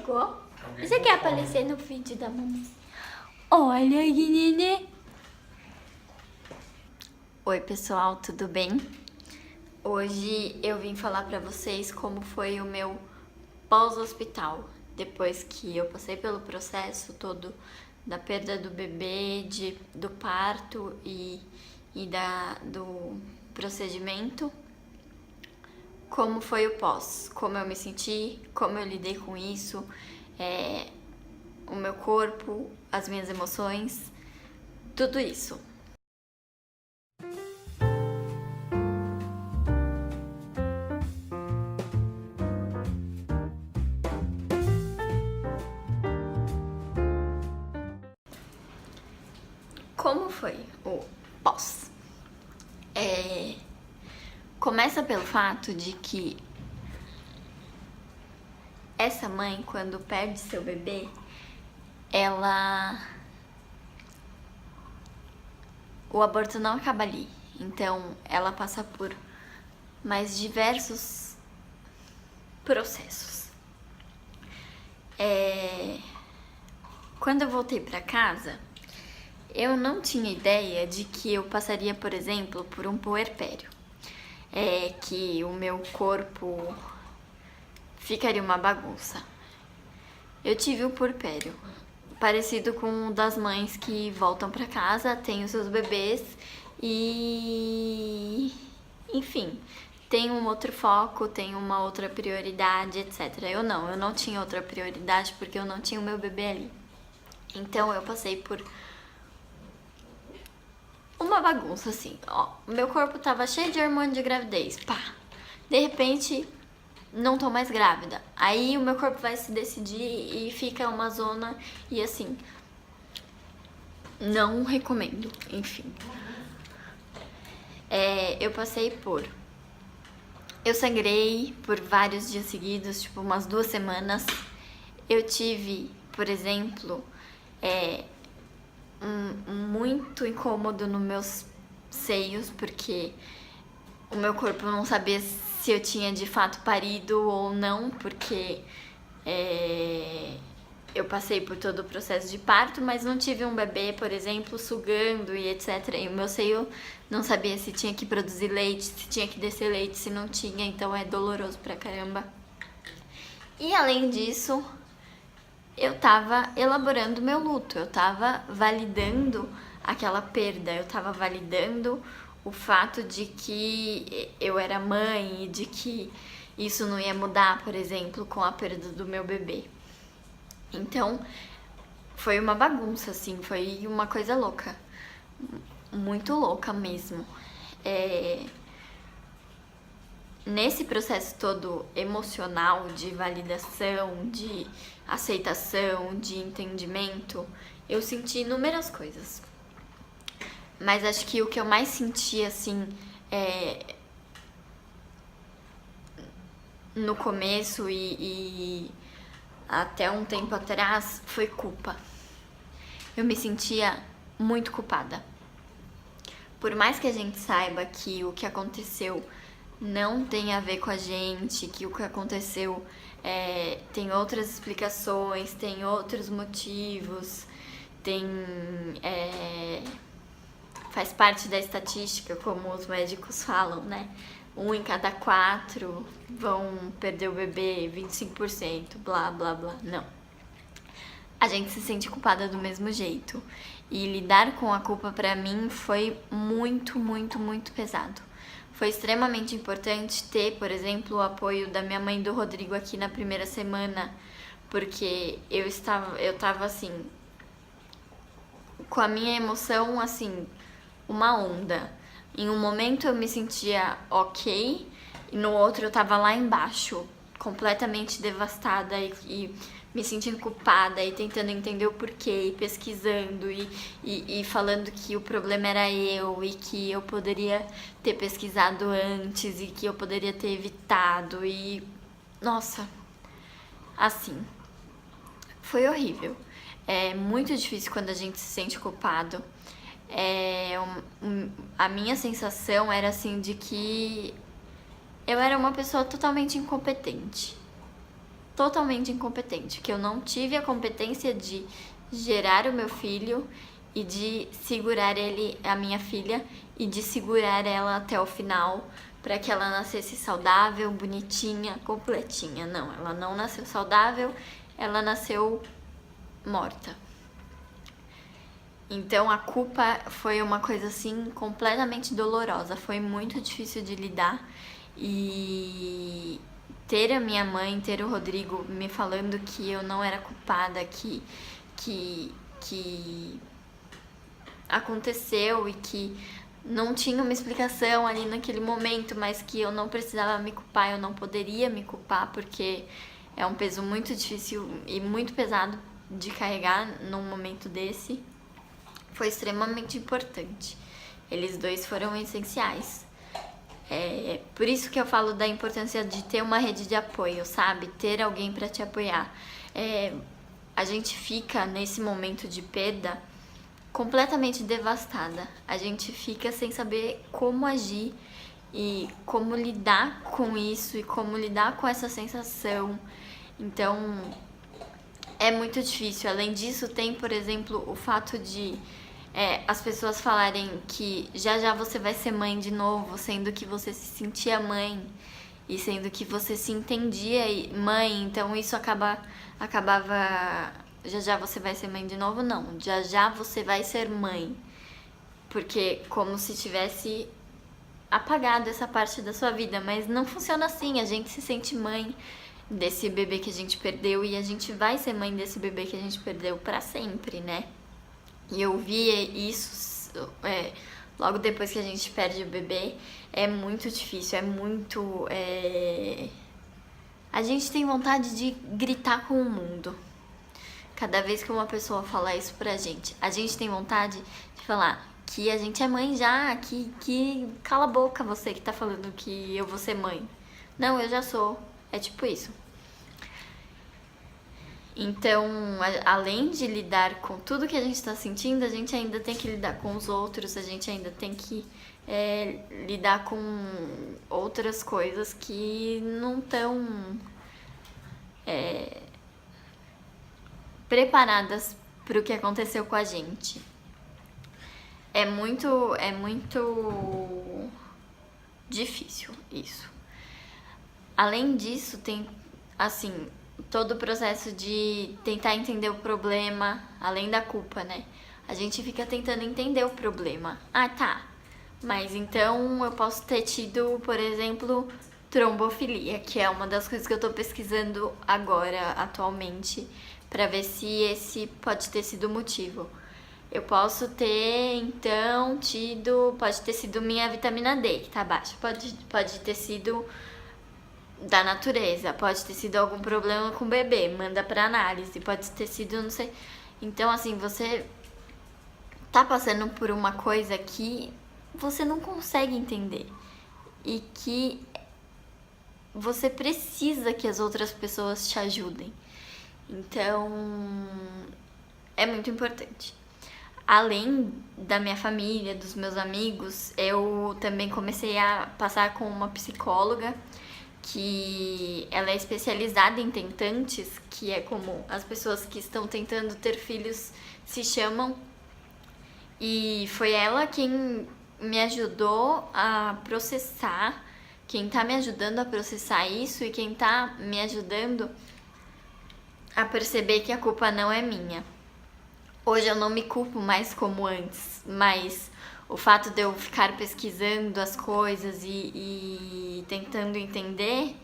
chegou. Você quer aparecer no vídeo da mamãe? Olha aí, nenê. Oi, pessoal, tudo bem? Hoje eu vim falar pra vocês como foi o meu pós-hospital, depois que eu passei pelo processo todo da perda do bebê, do parto e do procedimento. Como foi o pós, como eu me senti, como eu lidei com isso, o meu corpo, as minhas emoções, tudo isso. Como foi o pós? Começa pelo fato de que essa mãe, quando perde seu bebê, o aborto não acaba ali. Então, ela passa por mais diversos processos. Quando eu voltei pra casa, eu não tinha ideia de que eu passaria, por exemplo, por um puerpério. Que o meu corpo ficaria uma bagunça. Eu tive um puerpério parecido com o das mães que voltam pra casa, têm os seus bebês e... enfim, tem um outro foco, tem uma outra prioridade, etc. Eu não tinha outra prioridade porque eu não tinha o meu bebê ali. Então eu passei por uma bagunça, assim, ó. Meu corpo tava cheio de hormônio de gravidez, pá. De repente, não tô mais grávida. Aí o meu corpo vai se decidir e fica uma zona e assim, não recomendo, enfim. Eu passei por... Eu sangrei por vários dias seguidos, tipo umas 2 semanas. Eu tive, por exemplo, muito incômodo nos meus seios, porque o meu corpo não sabia se eu tinha de fato parido ou não, porque eu passei por todo o processo de parto, mas não tive um bebê, por exemplo, sugando e etc. E o meu seio não sabia se tinha que produzir leite, se tinha que descer leite, se não tinha, então é doloroso pra caramba. E além disso, eu tava elaborando meu luto, eu tava validando aquela perda, eu tava validando o fato de que eu era mãe e de que isso não ia mudar, por exemplo, com a perda do meu bebê. Então, foi uma bagunça, assim, foi uma coisa louca, muito louca mesmo. Nesse processo todo emocional de validação, de aceitação, de entendimento, eu senti inúmeras coisas. Mas acho que o que eu mais senti, assim, no começo e até um tempo atrás, foi culpa. Eu me sentia muito culpada. Por mais que a gente saiba que o que aconteceu não tem a ver com a gente, que o que aconteceu tem outras explicações, tem outros motivos, faz parte da estatística, como os médicos falam, né? 1 em cada 4 vão perder o bebê, 25%, blá, blá, blá. Não. A gente se sente culpada do mesmo jeito. E lidar com a culpa pra mim foi muito, muito, muito pesado. Foi extremamente importante ter, por exemplo, o apoio da minha mãe e do Rodrigo aqui na primeira semana, porque eu tava assim, com a minha emoção, assim, uma onda. Em um momento eu me sentia ok, e no outro eu tava lá embaixo, completamente devastada e me sentindo culpada e tentando entender o porquê, e pesquisando e falando que o problema era eu e que eu poderia ter pesquisado antes e que eu poderia ter evitado e... Nossa, assim, foi horrível. É muito difícil quando a gente se sente culpado. A minha sensação era assim de que eu era uma pessoa totalmente incompetente. totalmente incompetente, que eu não tive a competência de gerar o meu filho e de segurar a minha filha, e de segurar ela até o final para que ela nascesse saudável, bonitinha, completinha. Não, ela não nasceu saudável, ela nasceu morta. Então a culpa foi uma coisa assim completamente dolorosa, foi muito difícil de lidar. E ter a minha mãe, ter o Rodrigo me falando que eu não era culpada, que aconteceu e que não tinha uma explicação ali naquele momento, mas que eu não precisava me culpar, eu não poderia me culpar, porque é um peso muito difícil e muito pesado de carregar num momento desse. Foi extremamente importante. Eles dois foram essenciais. Por isso que eu falo da importância de ter uma rede de apoio, sabe? Ter alguém para te apoiar. A gente fica nesse momento de perda completamente devastada. A gente fica sem saber como agir e como lidar com isso e como lidar com essa sensação. Então, é muito difícil. Além disso, tem, por exemplo, o fato de as pessoas falarem que já você vai ser mãe de novo, sendo que você se sentia mãe e sendo que você se entendia mãe, então isso acabava já você vai ser mãe de novo, não, já você vai ser mãe, porque como se tivesse apagado essa parte da sua vida, mas não funciona assim. A gente se sente mãe desse bebê que a gente perdeu e a gente vai ser mãe desse bebê que a gente perdeu pra sempre, né? E eu vi isso logo depois que a gente perde o bebê. É muito difícil, a gente tem vontade de gritar com o mundo. Cada vez que uma pessoa fala isso pra gente, a gente tem vontade de falar que a gente é mãe já, que cala a boca você que tá falando que eu vou ser mãe. Não, eu já sou. É tipo isso. Então, além de lidar com tudo que a gente está sentindo, a gente ainda tem que lidar com os outros, a gente ainda tem que lidar com outras coisas que não estão preparadas para o que aconteceu com a gente. É muito difícil isso. Além disso, tem, assim, todo o processo de tentar entender o problema, além da culpa, né? A gente fica tentando entender o problema. Ah, tá. Mas então eu posso ter tido, por exemplo, trombofilia, que é uma das coisas que eu tô pesquisando agora, atualmente, pra ver se esse pode ter sido o motivo. Eu posso ter, então, pode ter sido minha vitamina D, que tá baixa. Pode ter sido da natureza, pode ter sido algum problema com o bebê, manda pra análise, pode ter sido, não sei. Então, assim, você tá passando por uma coisa que você não consegue entender e que você precisa que as outras pessoas te ajudem. Então, é muito importante. Além da minha família, dos meus amigos, eu também comecei a passar com uma psicóloga, que ela é especializada em tentantes, que é como as pessoas que estão tentando ter filhos se chamam. E foi ela quem me ajudou a processar, quem tá me ajudando a processar isso e quem tá me ajudando a perceber que a culpa não é minha. Hoje eu não me culpo mais como antes, mas o fato de eu ficar pesquisando as coisas e tentando entender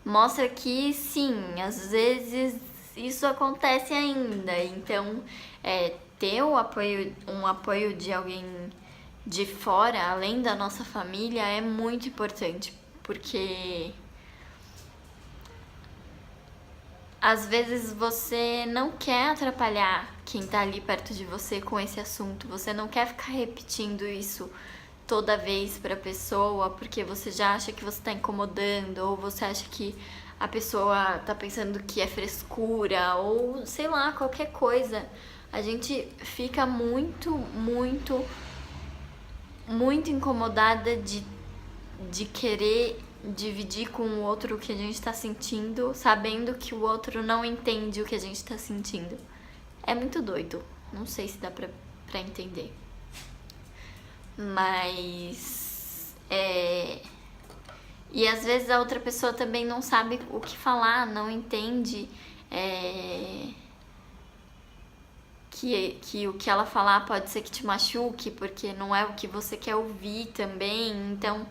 mostra que sim, às vezes isso acontece ainda. Então, ter um apoio de alguém de fora, além da nossa família, é muito importante, porque às vezes você não quer atrapalhar quem tá ali perto de você com esse assunto, você não quer ficar repetindo isso toda vez pra pessoa, porque você já acha que você tá incomodando, ou você acha que a pessoa tá pensando que é frescura, ou sei lá, qualquer coisa. A gente fica muito incomodada de querer dividir com o outro o que a gente tá sentindo, sabendo que o outro não entende o que a gente tá sentindo. É muito doido. Não sei se dá pra entender. Mas... E às vezes a outra pessoa também não sabe o que falar, não entende que o que ela falar pode ser que te machuque, porque não é o que você quer ouvir também. Então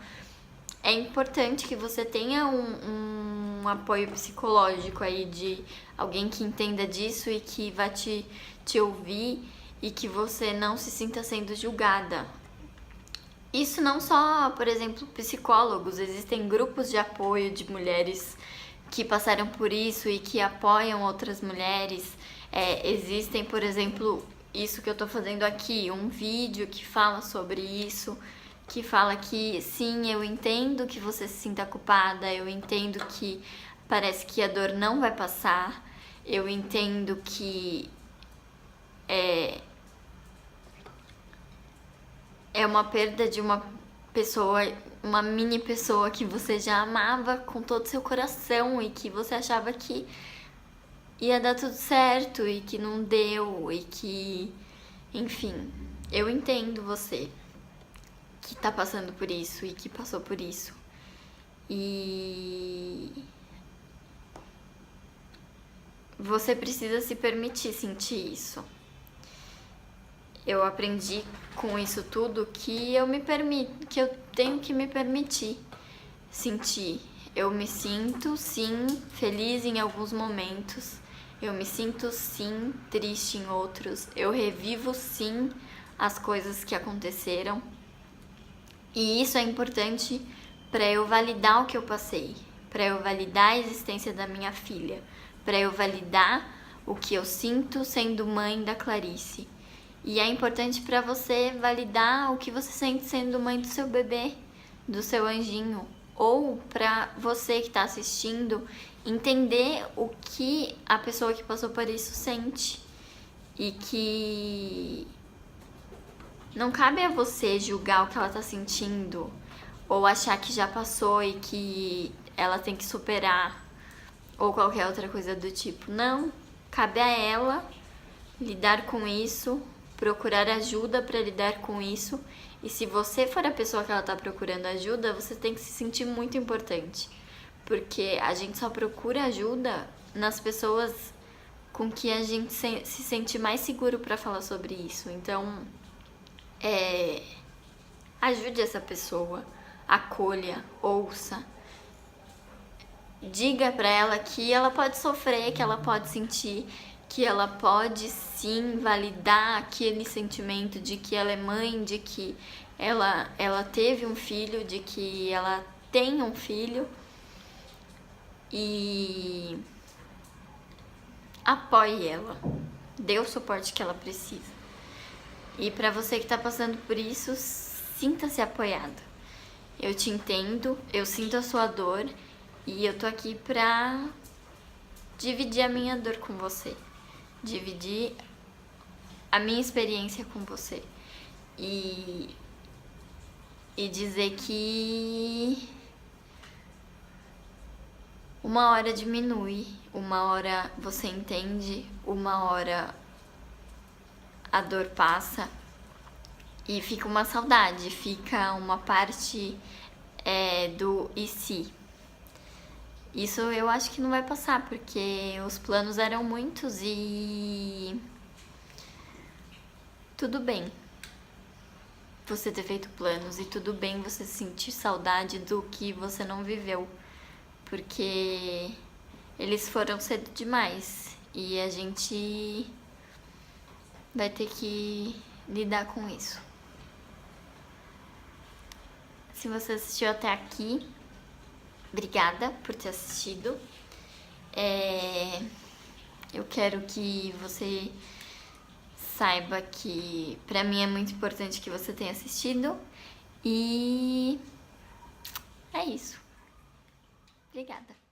é importante que você tenha um apoio psicológico aí de alguém que entenda disso e que vá te ouvir e que você não se sinta sendo julgada. Isso não só, por exemplo, psicólogos, existem grupos de apoio de mulheres que passaram por isso e que apoiam outras mulheres. Existem, por exemplo, isso que eu tô fazendo aqui, um vídeo que fala sobre isso, que fala que sim, eu entendo que você se sinta culpada, eu entendo que parece que a dor não vai passar, eu entendo que é uma perda de uma pessoa, uma mini pessoa que você já amava com todo o seu coração e que você achava que ia dar tudo certo e que não deu e que... Enfim, eu entendo você que tá passando por isso e que passou por isso. E você precisa se permitir sentir isso. Eu aprendi com isso tudo que eu tenho que me permitir sentir. Eu me sinto, sim, feliz em alguns momentos. Eu me sinto, sim, triste em outros. Eu revivo, sim, as coisas que aconteceram. E isso é importante para eu validar o que eu passei, para eu validar a existência da minha filha, para eu validar o que eu sinto sendo mãe da Clarice. E é importante para você validar o que você sente sendo mãe do seu bebê, do seu anjinho. Ou para você que está assistindo, entender o que a pessoa que passou por isso sente. E que não cabe a você julgar o que ela tá sentindo, ou achar que já passou e que ela tem que superar, ou qualquer outra coisa do tipo. Não, cabe a ela lidar com isso, procurar ajuda para lidar com isso. E se você for a pessoa que ela tá procurando ajuda, você tem que se sentir muito importante. Porque a gente só procura ajuda nas pessoas com que a gente se sente mais seguro para falar sobre isso. Então, ajude essa pessoa, acolha, ouça. Diga pra ela que ela pode sofrer, que ela pode sentir, que ela pode sim validar aquele sentimento de que ela é mãe, de que ela teve um filho, de que ela tem um filho. E apoie ela, dê o suporte que ela precisa. E pra você que tá passando por isso, sinta-se apoiada. Eu te entendo, eu sinto a sua dor e eu tô aqui pra dividir a minha dor com você, dividir a minha experiência com você e dizer que uma hora diminui, uma hora você entende, uma hora a dor passa e fica uma saudade, fica uma parte do e se. Isso eu acho que não vai passar, porque os planos eram muitos e tudo bem você ter feito planos e tudo bem você sentir saudade do que você não viveu, porque eles foram cedo demais e a gente vai ter que lidar com isso. Se você assistiu até aqui, obrigada por ter assistido. Eu quero que você saiba que pra mim é muito importante que você tenha assistido. E é isso. Obrigada.